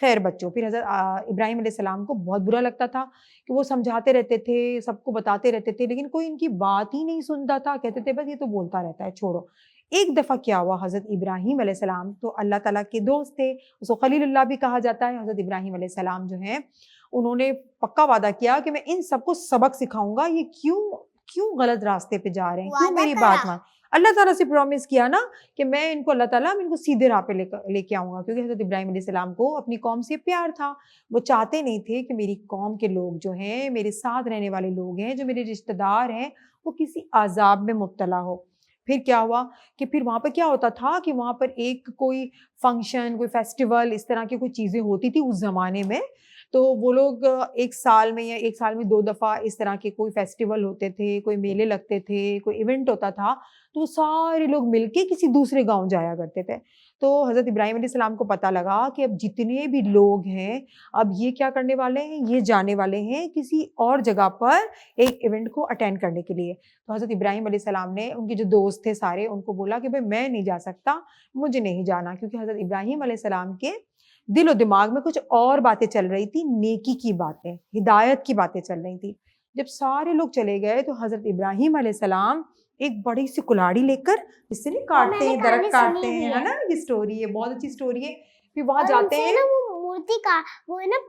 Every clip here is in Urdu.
خیر بچوں، پھر حضرت ابراہیم علیہ السلام کو بہت برا لگتا تھا کہ وہ سمجھاتے رہتے تھے، سب کو بتاتے رہتے تھے، لیکن کوئی ان کی بات ہی نہیں سنتا تھا. کہتے تھے بس یہ تو بولتا رہتا ہے، چھوڑو. ایک دفعہ کیا ہوا، حضرت ابراہیم علیہ السلام تو اللہ تعالیٰ کے دوست تھے، اس کو خلیل اللہ بھی کہا جاتا ہے. حضرت ابراہیم علیہ السلام جو ہیں انہوں نے پکا وعدہ کیا کہ میں ان سب کو سبق سکھاؤں گا، یہ کیوں غلط راستے پہ جا رہے ہیں، کیوں وعدہ میری کرا. بات مان. اللہ تعالیٰ سے پرومس کیا نا کہ میں ان کو اللہ تعالیٰ ان کو سیدھے راہ پہ لے کے آؤں گا، کیونکہ حضرت ابراہیم علیہ السلام کو اپنی قوم سے پیار تھا. وہ چاہتے نہیں تھے کہ میری قوم کے لوگ جو ہیں، میرے ساتھ رہنے والے لوگ ہیں، جو میرے رشتہ دار ہیں، وہ کسی عذاب میں مبتلا ہو. پھر کیا ہوا کہ پھر وہاں پہ کیا ہوتا تھا کہ وہاں پر ایک کوئی فنکشن، کوئی فیسٹیول، اس طرح کی کوئی چیزیں ہوتی تھی اس زمانے میں. تو وہ لوگ ایک سال میں 2 دفعہ اس طرح کے کوئی فیسٹیول ہوتے تھے، کوئی میلے لگتے تھے، کوئی ایونٹ ہوتا تھا، تو وہ سارے لوگ مل کے کسی دوسرے گاؤں جایا کرتے تھے. تو حضرت ابراہیم علیہ السلام کو پتہ لگا کہ اب جتنے بھی لوگ ہیں، اب یہ کیا کرنے والے ہیں، یہ جانے والے ہیں کسی اور جگہ پر ایک ایونٹ کو اٹینڈ کرنے کے لیے. تو حضرت ابراہیم علیہ السلام نے ان کے جو دوست تھے سارے، ان کو بولا کہ بھائی میں نہیں جا سکتا، مجھے نہیں جانا، کیونکہ حضرت ابراہیم علیہ السلام کے دل و دماغ میں کچھ اور باتیں چل رہی تھی، نیکی کی باتیں، ہدایت کی باتیں چل رہی تھی. جب سارے لوگ چلے گئے تو حضرت ابراہیم علیہ السلام ایک بڑی سی کلاڑی لے کر، اس سے نہیں کاٹتے ہیں، درخت کاٹتے ہیں، ہے نا، یہ سٹوری ہے، بہت اچھی سٹوری ہے. پھر وہاں جاتے ہیں نا وہ مورتی کا وہ ہے نا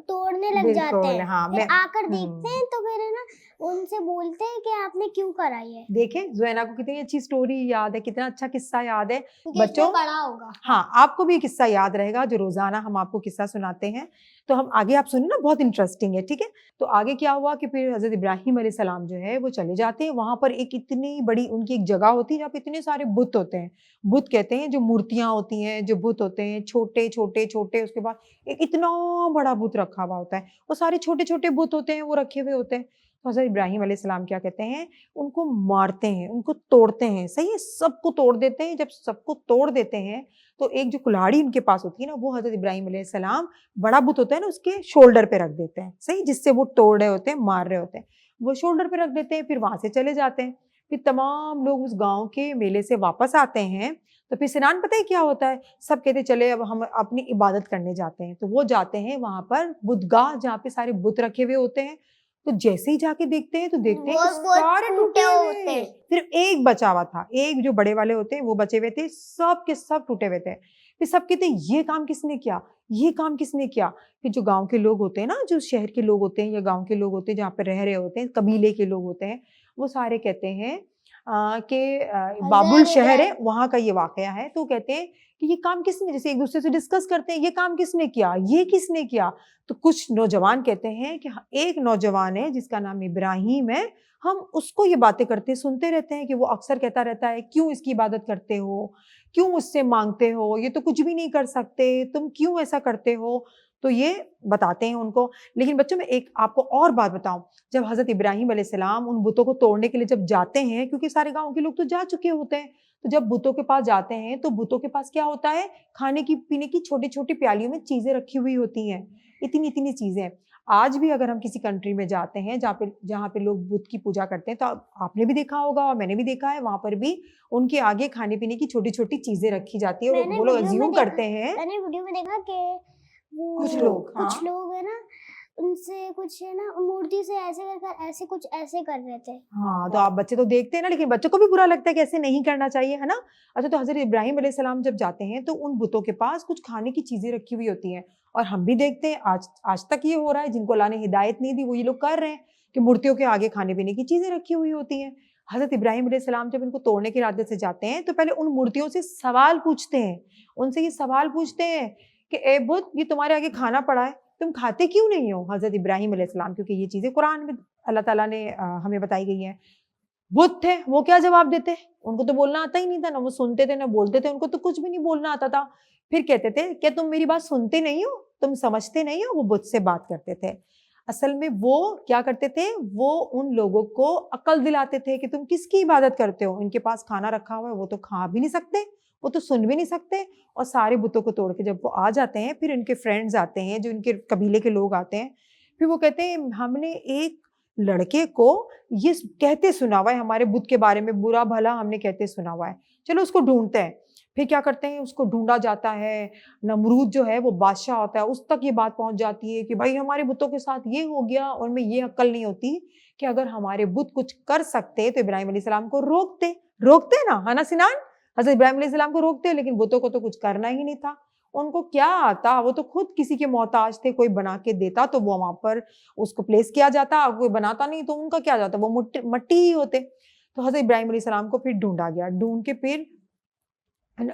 توڑنے لگ جاتے بالکل. ہیں. ہاں پھر آ کر دیکھتے ہیں تو پھر ہے نا ان سے بولتے ہیں کہ آپ نے کیوں کرائی ہے. دیکھیں زوینا کو کتنی اچھی سٹوری یاد ہے، کتنا اچھا قصہ یاد ہے. کیونکہ اس بچوں میں پڑھا ہوگا. ہاں، آپ کو بھی قصہ یاد رہے گا جو روزانہ ہم آپ کو قصہ سناتے ہیں. تو ہم آگے آپ سنیں نا، بہت انٹرسٹنگ ہے. ٹھیک ہے، تو آگے کیا ہوا کہ پھر حضرت ابراہیم علیہ السلام جو ہے وہ چلے جاتے ہیں. وہاں پر ایک اتنی بڑی ان کی ایک جگہ ہوتی ہے جہاں پہ اتنے سارے بت ہوتے ہیں. بت کہتے ہیں جو مورتیاں ہوتی ہیں، جو بت ہوتے ہیں چھوٹے چھوٹے چھوٹے، اس کے بعد ایک اتنا بڑا بت رکھا ہوا ہوتا ہے. وہ سارے چھوٹے چھوٹے بت ہوتے ہیں، وہ رکھے ہوئے ہوتے ہیں. تو حضرت ابراہیم علیہ السلام کیا کہتے ہیں، ان کو مارتے ہیں، ان کو توڑتے ہیں. صحیح ہے، سب کو توڑ دیتے ہیں. جب سب کو توڑ دیتے ہیں تو ایک جو کلاڑی ان کے پاس ہوتی ہے نا، وہ حضرت ابراہیم علیہ السلام بڑا بت ہوتا ہے نا، اس کے شولڈر پہ رکھ دیتے ہیں. صحیح، جس سے وہ توڑ رہے ہوتے ہیں، مار رہے ہوتے ہیں، وہ شولڈر پہ رکھ دیتے ہیں. پھر وہاں سے چلے جاتے ہیں. پھر تمام لوگ اس گاؤں کے میلے سے واپس آتے ہیں. تو پھر سنان پتہ ہے کیا ہوتا ہے، سب کہتے ہیں چلے اب ہم اپنی عبادت کرنے جاتے ہیں. تو وہ جاتے ہیں وہاں پر بت گاہ جہاں پہ سارے بت رکھے ہوئے ہوتے ہیں. تو جیسے ہی جا کے دیکھتے ہیں تو دیکھتے ہیں کہ سارے ٹوٹے ہوئے ہیں، صرف ایک بچا ہوا تھا. ایک جو بڑے والے ہوتے ہیں وہ بچے ہوئے تھے، سب کے سب ٹوٹے ہوئے تھے. پھر سب کہتے ہیں یہ کام کس نے کیا، یہ کام کس نے کیا. پھر جو گاؤں کے لوگ ہوتے ہیں نا، جو شہر کے لوگ ہوتے ہیں یا گاؤں کے لوگ ہوتے ہیں جہاں پہ رہ رہے ہوتے ہیں، قبیلے کے لوگ ہوتے ہیں، وہ سارے کہتے ہیں کہ بابل شہر ہے وہاں کا یہ واقعہ ہے. تو کہتے ہیں کہ یہ کام کس نے، جیسے ایک دوسرے سے ڈسکس کرتے ہیں، یہ کام کس نے کیا، یہ کس نے کیا. تو کچھ نوجوان کہتے ہیں کہ ایک نوجوان ہے جس کا نام ابراہیم ہے، ہم اس کو یہ باتیں کرتے سنتے رہتے ہیں کہ وہ اکثر کہتا رہتا ہے کیوں اس کی عبادت کرتے ہو، کیوں اس سے مانگتے ہو، یہ تو کچھ بھی نہیں کر سکتے، تم کیوں ایسا کرتے ہو. تو یہ بتاتے ہیں ان کو. لیکن بچوں میں ایک آپ کو اور بات بتاؤں، جب حضرت ابراہیم علیہ السلام ان بتوں کو توڑنے کے لیے جب جاتے ہیں، کیونکہ سارے گاؤں کے لوگ تو جا چکے ہوتے ہیں، تو جب بتوں کے پاس جاتے ہیں تو بتوں کے پاس کیا ہوتا ہے، کھانے کی پینے کی چھوٹی چھوٹی پیالیوں میں چیزیں رکھی ہوئی ہوتی ہیں، اتنی چیزیں. آج بھی اگر ہم کسی کنٹری میں جاتے ہیں جہاں پہ لوگ بت کی پوجا کرتے ہیں، تو آپ نے بھی دیکھا ہوگا اور میں نے بھی دیکھا ہے، وہاں پر بھی ان کے آگے کھانے پینے کی چھوٹی چھوٹی چیزیں رکھی جاتی ہے. اور وہ لوگ ازیوم کرتے ہیں، میں نے ویڈیو میں دیکھا کہ کچھ لوگ ہے نا ان سے کچھ ہے نا مورتی سے ایسے کر ایسے کچھ ایسے کر رہے تھے. ہاں، تو آپ بچے تو دیکھتے ہیں نا، لیکن بچوں کو بھی برا لگتا ہے کہ ایسے نہیں کرنا چاہیے، ہے نا. اچھا، تو حضرت ابراہیم علیہ السلام جب جاتے ہیں تو ان بتوں کے پاس کچھ کھانے کی چیزیں رکھی ہوئی ہوتی ہیں. اور ہم بھی دیکھتے ہیں آج تک یہ ہو رہا ہے، جن کو اللہ نے ہدایت نہیں دی وہ یہ لوگ کر رہے ہیں کہ مورتیوں کے آگے کھانے پینے کی چیزیں رکھی ہوئی ہوتی ہیں. حضرت ابراہیم علیہ السلام جب ان کو توڑنے کے ارادے سے جاتے ہیں تو پہلے ان مورتیوں سے سوال پوچھتے ہیں، ان سے یہ سوال پوچھتے ہیں کہ اے بت، یہ تمہارے آگے کھانا پڑا ہے، تم کھاتے کیوں نہیں ہو. حضرت ابراہیم علیہ السلام، کیونکہ یہ چیزیں قرآن میں اللہ تعالیٰ نے ہمیں بتائی گئی ہیں. بت تھے، وہ کیا جواب دیتے، ان کو تو بولنا آتا ہی نہیں تھا، نہ وہ سنتے تھے نہ بولتے تھے، ان کو تو کچھ بھی نہیں بولنا آتا تھا. پھر کہتے تھے کہ تم میری بات سنتے نہیں ہو، تم سمجھتے نہیں ہو. وہ بت سے بات کرتے تھے. اصل میں وہ کیا کرتے تھے، وہ ان لوگوں کو عقل دلاتے تھے کہ تم کس کی عبادت کرتے ہو. ان کے پاس کھانا رکھا ہوا ہے، وہ تو کھا بھی نہیں سکتے، وہ تو سن بھی نہیں سکتے. اور سارے بتوں کو توڑ کے جب وہ آ جاتے ہیں، پھر ان کے فرینڈز آتے ہیں، جو ان کے قبیلے کے لوگ آتے ہیں. پھر وہ کہتے ہیں ہم نے ایک لڑکے کو یہ کہتے سنا ہوا ہے، ہمارے بت کے بارے میں برا بھلا ہم نے کہتے سنا ہوا ہے، چلو اس کو ڈھونڈتے ہیں. پھر کیا کرتے ہیں، اس کو ڈھونڈا جاتا ہے، نمرود جو ہے وہ بادشاہ ہوتا ہے، اس تک یہ بات پہنچ جاتی ہے کہ بھائی ہمارے بتوں کے ساتھ یہ ہو گیا، اور میں یہ عقل نہیں ہوتی کہ اگر ہمارے بت کچھ کر سکتے تو ابراہیم علیہ السلام کو روکتے نا، ہے نا سنان، حضرت ابراہیم علیہ السلام کو روکتے، لیکن بتوں کو تو کچھ کرنا ہی نہیں تھا، ان کو کیا آتا، وہ تو خود کسی کے محتاج تھے، کوئی بنا کے دیتا تو وہ وہاں پر اس کو پلیس کیا جاتا، کوئی بناتا نہیں تو ان کا کیا جاتا، وہ مٹی ہی ہوتے۔ تو حضرت ابراہیم علیہ السلام کو پھر ڈھونڈا گیا، ڈھونڈ کے پھر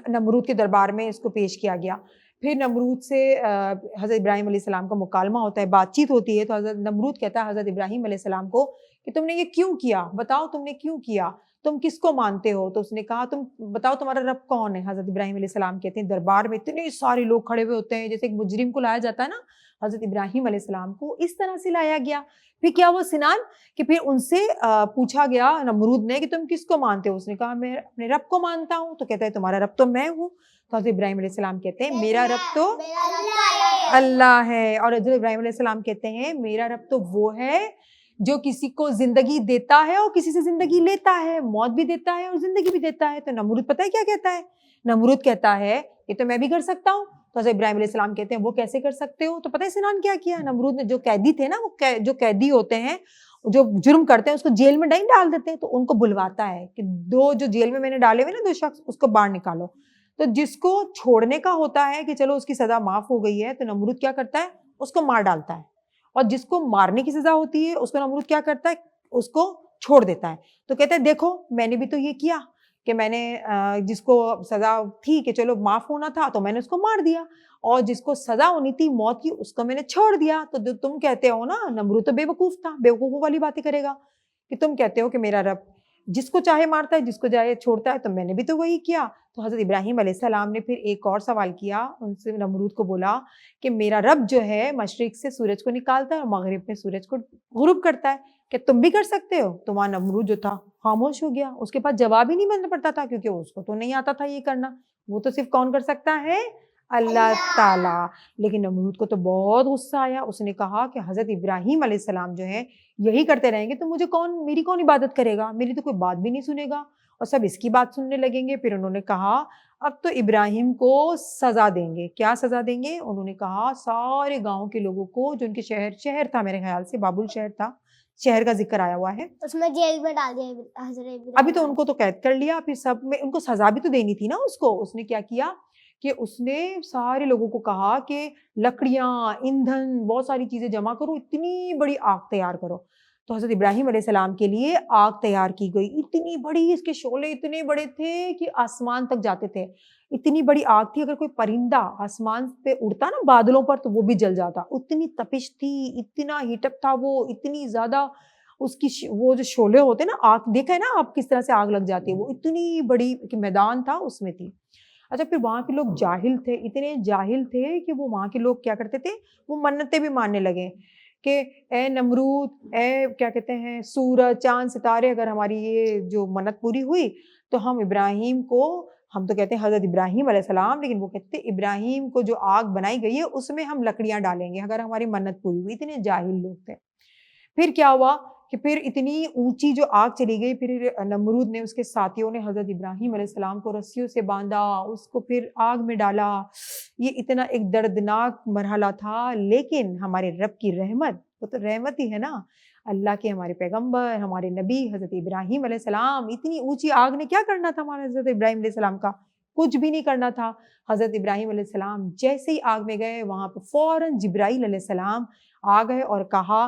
نمرود کے دربار میں اس کو پیش کیا گیا۔ پھر نمرود سے حضرت ابراہیم علیہ السلام کا مکالمہ ہوتا ہے، بات چیت ہوتی ہے، تو حضرت نمرود کہتا ہے حضرت ابراہیم علیہ السلام کو کہ تم نے یہ کیوں کیا، بتاؤ تم نے کیوں کیا، تم کس کو مانتے ہو؟ تو اس نے کہا تم بتاؤ تمہارا رب کون ہے؟ حضرت ابراہیم علیہ السلام کہتے ہیں دربار میں اتنے سارے لوگ کھڑے ہوئے ہوتے ہیں، جیسے ایک مجرم کو لایا جاتا ہے نا، حضرت ابراہیم علیہ السلام کو اس طرح سے لایا گیا۔ پھر کیا ہوا سنان کہ پھر ان سے پوچھا گیا نمرود نے کہ تم کس کو مانتے ہو؟ اس نے کہا میں اپنے رب کو مانتا ہوں۔ تو کہتا ہے تمہارا رب تو میں ہوں۔ تو حضرت ابراہیم علیہ السلام کہتے ہیں میرا رب تو اللہ ہے، اور حضرت ابراہیم علیہ السلام کہتے ہیں میرا رب تو وہ ہے جو کسی کو زندگی دیتا ہے اور کسی سے زندگی لیتا ہے، موت بھی دیتا ہے اور زندگی بھی دیتا ہے۔ تو نمرود پتہ ہے کیا کہتا ہے؟ نمرود کہتا ہے یہ تو میں بھی کر سکتا ہوں۔ تو حضرت ابراہیم علیہ السلام کہتے ہیں وہ کیسے کر سکتے ہو؟ تو پتہ ہے سنان کیا کیا نمرود نے؟ جو قیدی تھے نا، وہ جو قیدی ہوتے ہیں جو جرم کرتے ہیں اس کو جیل میں نہیں ڈال دیتے، تو ان کو بلواتا ہے کہ دو جو جیل میں نے ڈالے ہوئے نا دو شخص، اس کو باہر نکالو۔ تو جس کو چھوڑنے کا ہوتا ہے کہ چلو اس کی سزا معاف ہو گئی ہے، تو نمرود کیا کرتا ہے؟ اس کو مار ڈالتا ہے، اور جس کو مارنے کی سزا ہوتی ہے اس کو نمرود کیا کرتا ہے؟ اس کو چھوڑ دیتا ہے۔ تو کہتا ہے دیکھو میں نے بھی تو یہ کیا کہ میں نے جس کو سزا تھی کہ چلو معاف ہونا تھا تو میں نے اس کو مار دیا، اور جس کو سزا ہونی تھی موت کی اس کو میں نے چھوڑ دیا۔ تو جو تم کہتے ہو نا، نمرود تو بے وقوف تھا، بے وقوفوں والی باتیں کرے گا کہ تم کہتے ہو کہ میرا رب جس کو چاہے مارتا ہے جس کو چاہے چھوڑتا ہے، تو میں نے بھی تو وہی کیا۔ تو حضرت ابراہیم علیہ السلام نے پھر ایک اور سوال کیا، ان سے نمرود کو بولا کہ میرا رب جو ہے مشرق سے سورج کو نکالتا ہے اور مغرب میں سورج کو غروب کرتا ہے، کہ تم بھی کر سکتے ہو؟ تو وہاں نمرود جو تھا خاموش ہو گیا، اس کے پاس جواب ہی نہیں ملنا پڑتا تھا، کیونکہ اس کو تو نہیں آتا تھا یہ کرنا، وہ تو صرف کون کر سکتا ہے؟ اللہ تعالیٰ۔ لیکن نمرود کو تو بہت غصہ آیا، اس نے کہا کہ حضرت ابراہیم علیہ السلام جو ہے یہی کرتے رہیں گے تو مجھے میری کون عبادت کرے گا، میری تو کوئی بات بھی نہیں سنے گا، اور سب اس کی بات سننے لگیں گے۔ پھر انہوں نے کہا اب تو ابراہیم کو سزا دیں گے۔ کیا سزا دیں گے؟ انہوں نے کہا سارے گاؤں کے لوگوں کو، جو ان کے شہر تھا میرے خیال سے بابل شہر تھا، شہر کا ذکر آیا ہوا ہے، اس میں جیل میں ڈال دیا حضرت ابراہیم۔ ابھی تو ان کو تو قید کر لیا، پھر سب میں ان کو سزا بھی تو دینی تھی نا اس کو۔ اس نے کیا کیا کہ اس نے سارے لوگوں کو کہا کہ لکڑیاں، ایندھن، بہت ساری چیزیں جمع کرو، اتنی بڑی آگ تیار کرو۔ تو حضرت ابراہیم علیہ السلام کے لیے آگ تیار کی گئی، اتنی بڑی، اس کے شعلے اتنے بڑے تھے کہ آسمان تک جاتے تھے، اتنی بڑی آگ تھی، اگر کوئی پرندہ آسمان پہ اڑتا نا بادلوں پر تو وہ بھی جل جاتا، اتنی تپش تھی، اتنا ہیٹ اپ تھا وہ، اتنی زیادہ اس کی وہ جو شعلے ہوتے نا، آگ دیکھا ہے نا آپ کس طرح سے آگ لگ جاتی ہے، وہ اتنی بڑی کہ میدان تھا اس میں تھی۔ اچھا پھر وہاں کے لوگ جاہل تھے، اتنے جاہل تھے کہ وہ وہاں کے لوگ کیا کرتے تھے، وہ منتیں بھی ماننے لگے کہ اے نمرود، اے کیا کہتے ہیں سورج، چاند، ستارے، اگر ہماری یہ جو منت پوری ہوئی تو ہم ابراہیم کو، ہم تو کہتے ہیں حضرت ابراہیم علیہ السلام، لیکن وہ کہتے ہیں ابراہیم کو جو آگ بنائی گئی ہے اس میں ہم لکڑیاں ڈالیں گے اگر ہماری منت پوری ہوئی۔ اتنے جاہل لوگ تھے۔ پھر کیا ہوا کہ پھر اتنی اونچی جو آگ چلی گئی، پھر نمرود نے، اس کے ساتھیوں نے حضرت ابراہیم علیہ السلام کو رسیوں سے باندھا، اس کو پھر آگ میں ڈالا۔ یہ اتنا ایک دردناک مرحلہ تھا، لیکن ہمارے رب کی رحمت، وہ تو رحمت ہی ہے نا، اللہ کے ہمارے پیغمبر، ہمارے نبی حضرت ابراہیم علیہ السلام، اتنی اونچی آگ نے کیا کرنا تھا ہمارے حضرت ابراہیم علیہ السلام کا؟ کچھ بھی نہیں کرنا تھا۔ حضرت ابراہیم علیہ السلام جیسے ہی آگ میں گئے، وہاں پہ فوراً جبرائیل علیہ السلام آ گئے اور کہا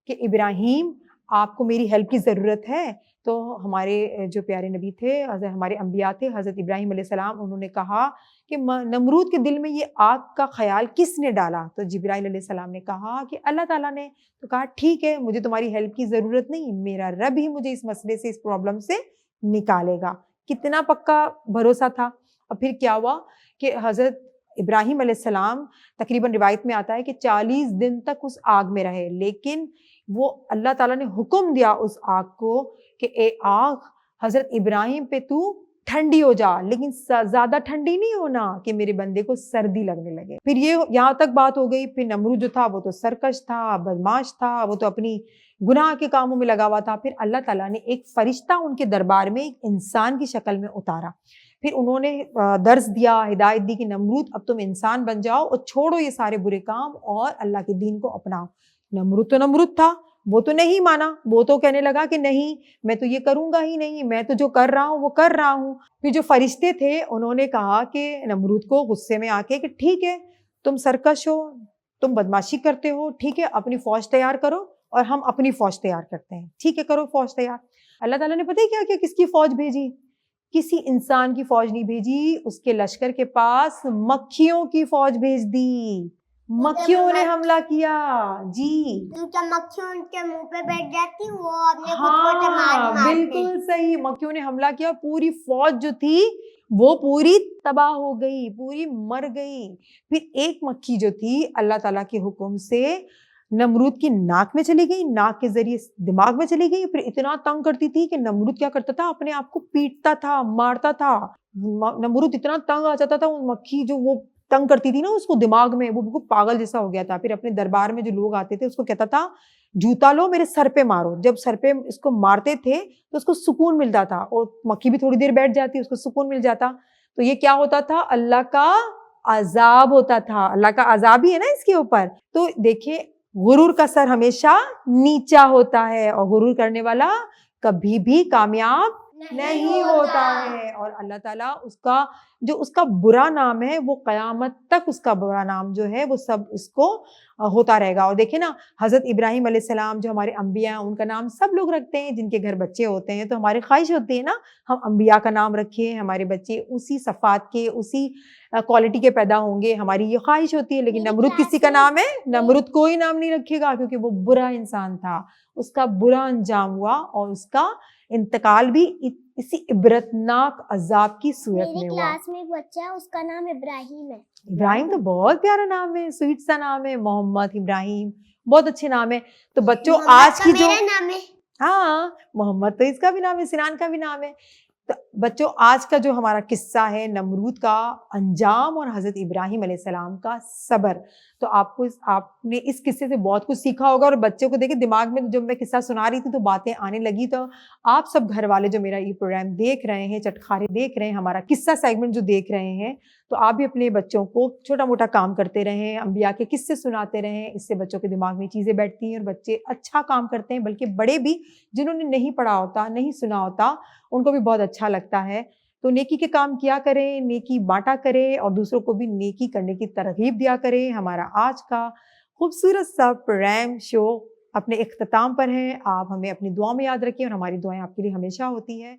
کہ ابراہیم آپ کو میری ہیلپ کی ضرورت ہے۔ تو ہمارے جو پیارے نبی تھے، ہمارے انبیاء تھے، حضرت ابراہیم علیہ السلام، انہوں نے کہا کہ نمرود کے دل میں یہ آگ کا خیال کس نے ڈالا؟ تو جبرائیل علیہ السلام نے کہا کہ اللہ تعالیٰ نے۔ تو کہا ٹھیک ہے، مجھے تمہاری ہیلپ کی ضرورت نہیں، میرا رب ہی مجھے اس مسئلے سے، اس پرابلم سے نکالے گا۔ کتنا پکا بھروسہ تھا۔ اور پھر کیا ہوا کہ حضرت ابراہیم علیہ السلام، تقریباً روایت میں آتا ہے کہ 40 دن تک اس آگ میں رہے، لیکن وہ اللہ تعالیٰ نے حکم دیا اس آگ کو کہ اے آگ، حضرت ابراہیم پہ تو ٹھنڈی ہو جا، لیکن زیادہ ٹھنڈی نہیں ہونا کہ میرے بندے کو سردی لگنے لگے۔ پھر یہ یہاں تک بات ہو گئی۔ پھر نمرود جو تھا وہ تو سرکش تھا، بدماش تھا، وہ تو اپنی گناہ کے کاموں میں لگا ہوا تھا۔ پھر اللہ تعالیٰ نے ایک فرشتہ ان کے دربار میں ایک انسان کی شکل میں اتارا۔ پھر انہوں نے درس دیا، ہدایت دی کہ نمرود اب تم انسان بن جاؤ اور چھوڑو یہ سارے برے کام اور اللہ کے دین کو اپناؤ۔ نمرود تو نمرود تھا، وہ تو نہیں مانا، وہ تو کہنے لگا کہ نہیں میں تو یہ کروں گا ہی نہیں، میں تو جو کر رہا ہوں وہ کر رہا ہوں۔ پھر جو فرشتے تھے انہوں نے کہا کہ نمرود کو غصے میں آ کے کہ ٹھیک ہے تم سرکش ہو، تم بدماشی کرتے ہو، ٹھیک ہے اپنی فوج تیار کرو اور ہم اپنی فوج تیار کرتے ہیں، ٹھیک ہے کرو فوج تیار۔ اللہ تعالیٰ نے پتہ ہے کیا کس کی فوج بھیجی؟ کسی انسان کی فوج نہیں بھیجی، اس کے لشکر کے پاس مکھیوں کی فوج بھیج دی، مکھیوں نے حملہ کیا جی۔ کیونکہ مکھیوں ان کے منہ پہ بیٹھ جاتی وہ اپنے خود کو مارتے۔ بالکل صحیح، مکھیوں نے حملہ کیا، پوری فوج جو تھی وہ پوری تباہ ہو گئی، پوری مر گئی۔ پھر ایک مکھی جو تھی اللہ تعالیٰ کے حکم سے نمرود کی ناک میں چلی گئی، ناک کے ذریعے دماغ میں چلی گئی، پھر اتنا تنگ کرتی تھی کہ نمرود کیا کرتا تھا اپنے آپ کو پیٹتا تھا، مارتا تھا۔ نمرود اتنا تنگ آ جاتا تھا، وہ مکھی جو وہ تنگ کرتی تھی نا اس کو دماغ میں، وہ بالکل پاگل جیسا ہو گیا تھا۔ پھر اپنے دربار میں جو لوگ آتے تھے اس کو کہتا تھا جوتا لو میرے سر پہ مارو، جب سر پہ اس کو مارتے تھے تو اس کو سکون ملتا تھا، اور مکھی بھی تھوڑی دیر بیٹھ جاتی اس کو سکون مل جاتا۔ تو یہ کیا ہوتا تھا؟ اللہ کا عذاب ہوتا تھا، اللہ کا عذاب ہی ہے نا اس کے اوپر۔ تو دیکھیں غرور کا سر ہمیشہ نیچا ہوتا ہے، اور غرور کرنے والا کبھی بھی کامیاب نہیں ہوتا ہے، اور اللہ تعالیٰ اس کا برا نام ہے وہ قیامت تک اس کا برا نام جو ہے وہ سب اس کو ہوتا رہے گا۔ اور دیکھیں نا حضرت ابراہیم علیہ السلام جو ہمارے انبیاء ہیں ان کا نام سب لوگ رکھتے ہیں، جن کے گھر بچے ہوتے ہیں تو ہماری خواہش ہوتی ہے نا ہم انبیاء کا نام رکھیں، ہمارے بچے اسی صفات کے اسی کوالٹی کے پیدا ہوں گے، ہماری یہ خواہش ہوتی ہے۔ لیکن نمرود کسی کا نام ہے؟ نمرود کوئی نام نہیں رکھے گا، کیونکہ وہ برا انسان تھا، اس کا برا انجام ہوا اور اس کا انتقال بھی اسی عبرتناک عذاب کی صورت میں ہوا۔ میری کلاس میں ایک بچہ ہے اس کا نام ابراہیم ہے۔ ابراہیم تو بہت پیارا نام ہے، سویٹ سا نام ہے، محمد ابراہیم بہت اچھے نام ہے۔ تو بچوں آج کی جو میرا نام ہے ہاں محمد تو اس کا بھی نام ہے، سنان کا بھی نام ہے۔ تو بچوں آج کا جو ہمارا قصہ ہے نمرود کا انجام اور حضرت ابراہیم علیہ السلام کا صبر، تو آپ نے اس قصے سے بہت کچھ سیکھا ہوگا، اور بچوں کو دیکھیں دماغ میں جب میں قصہ سنا رہی تھی تو باتیں آنے لگی۔ تو آپ سب گھر والے جو میرا یہ پروگرام دیکھ رہے ہیں، چٹخارے دیکھ رہے ہیں، ہمارا قصہ سیگمنٹ جو دیکھ رہے ہیں، تو آپ بھی اپنے بچوں کو چھوٹا موٹا کام کرتے رہیں، انبیاء کے قصے سناتے رہیں، اس سے بچوں کے دماغ میں چیزیں بیٹھتی ہیں اور بچے اچھا کام کرتے ہیں، بلکہ بڑے بھی جنہوں نے نہیں پڑھا ہوتا نہیں سنا ہوتا ان کو بھی بہت اچھا لگتا ہے۔ تو نیکی کے کام کیا کریں، نیکی بانٹا کریں اور دوسروں کو بھی نیکی کرنے کی ترغیب دیا کریں۔ ہمارا آج کا خوبصورت سا پروگرام شو اپنے اختتام پر ہے، آپ ہمیں اپنی دعا میں یاد رکھیں اور ہماری دعائیں آپ کے لیے ہمیشہ ہوتی ہیں۔